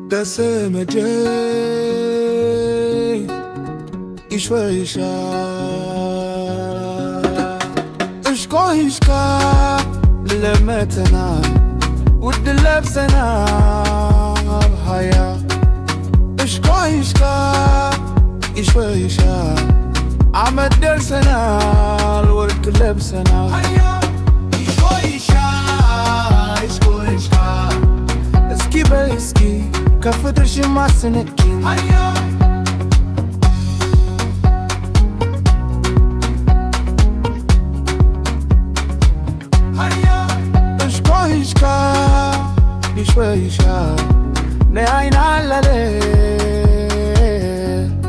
دسمجي يشويشا اشكويشكا لمتنا ود لبسنا بحياة اشكويشكا يشويشا عمد درسنا الورد لبسنا يشويشا اشكويشكا اسكي باسكي كفترش ما سنكي اشكويشكا يشويشا نعين على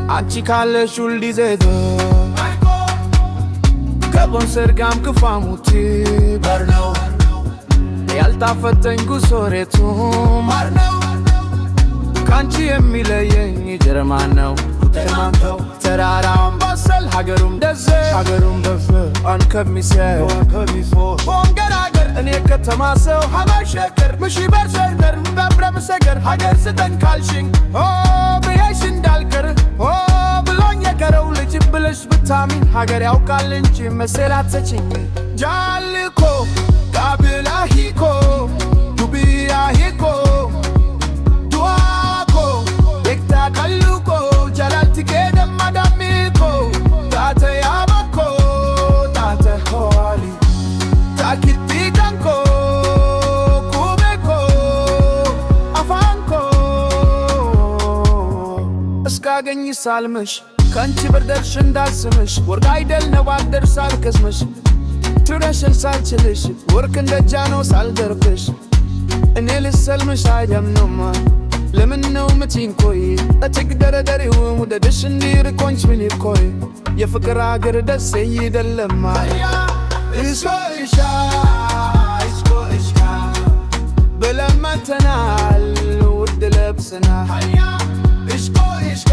عطشي كالش ولدي زيدو كبون سرقام كفاموتي برنو ያልጣፈጠኝ ጉሶሬቱ ማር ነው ካንቺ የሚለየኝ ጀርመን ነው ተማምተው ተራራውን ባሰል ሀገሩም ደዘ ሀገሩም በፍ አንከሚሰው ወንገራገር እኔ ከተማ ሰው ሀባሸከር ምሺ በርሰር በብረምሰገር ሀገር ስጠን ካልሽኝ ኦ ብዬሽ እንዳልቀር ኦ ብሎኝ የቀረው ልጅ ብለሽ ብታሚን ሀገር ያውቃል እንጂ መሰላተችኝ ጃልኮ Kabila hiko, Dubia hiko, Duako, Ekta kaluko, Jalal tikede madamiko, Tate yamako, Tate hoali, Takiti kanko, Kumeko, Afanko, Askageni salmish, Kanchi berdersh ndalsmish, Wargaidel newader salkesmish ትረሽን ሳልችልሽ ወርቅ እንደጃኖ ሳልደርብሽ እኔ ልሰልምሽ አይደምነውማ ለምን ነው ምትኝ ቆይ እትግ ደረደሪው ውደድሽ እንዲርቆንች ምን ይቆይ የፍቅር አገር ደስ ይደለማ እስኮይሻ ብለመተናል ውድ ለብስና እስኮይሻ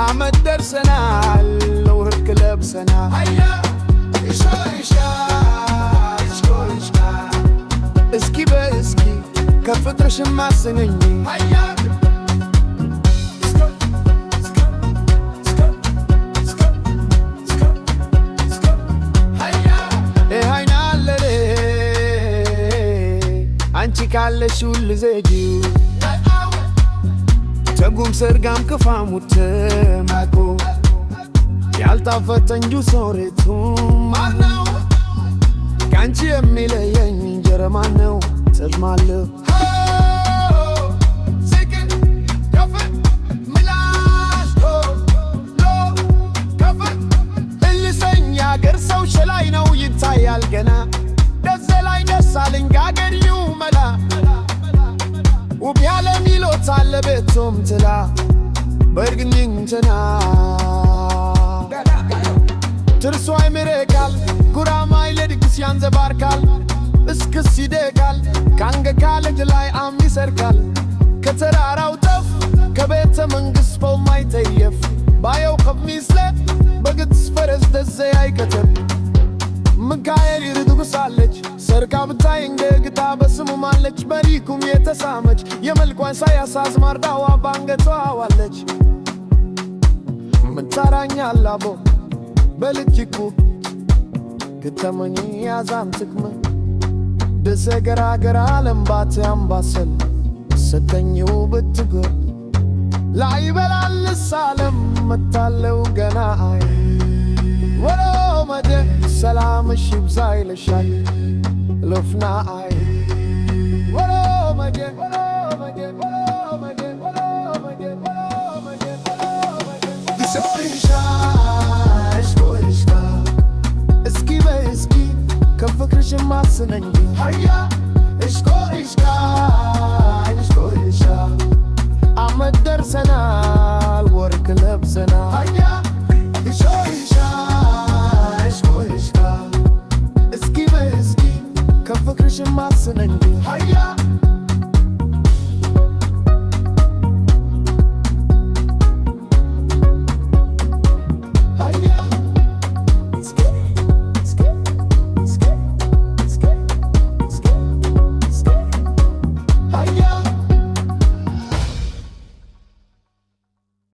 አመት ደርሰናል لبسنا هيا إشكويشكا إشكويشكا اسكي باسكي كفترش مع سنيني هيا هينا اللي አንቺ ካለሽ ሁሉ ዘጂው ተጉም ሰርጋም ክፋሙት ማቆ ያልጣፈጠኝ ጁሶሬቱ ማር ነው ካንቺ የሚለየኝ ጀርመን ነው ተዝማለሁ ሲግን ከፈት ምላስ ሎ ከፈት እልሰኝ ያገር ሰው ሸላይ ነው ይታያል ገና ደዘ ላይ ደሳለኝ ጋገሪው መላ ውብ ያለ ሚሎት አለ ቤቶም ትላ በርግኝንትና ትርሷ ይምረቃል ጉራማይ ለድግስ ያንዘባርካል እስክስ ይደቃል ካንገካለጅ ላይ አም ይሰርካል ከተራራው ጠፍ ከቤተ መንግሥት በማይተየፍ ባየው ከሚስለ በግትስ ፈረስ ደዘ አይከተም ምካኤል ይርድጉሳለች ሰርካ ብታይ እንገግታ በስሙ ማለች በሪኩም የተሳመች የመልኳን ሳያሳዝ ማርዳዋ ባንገቷ ዋለች ምታራኛላቦ በልጅኩ ከተመኝ ያዛም ትክመ ደሰገራገራ ለምባት ያምባሰል ሰተኝው ብትገ ላይ በላልስ ዓለም መታለው ገና አይ ወሎ መደ ሰላምሽ ይብዛ ይልሻል ለፍና አይ ወሎ መደ ወሎ መደ ወሎ መደ ወሎ መደ ወሎ መደ ይሰይሻ ከፍቅርሽ ማስነኝ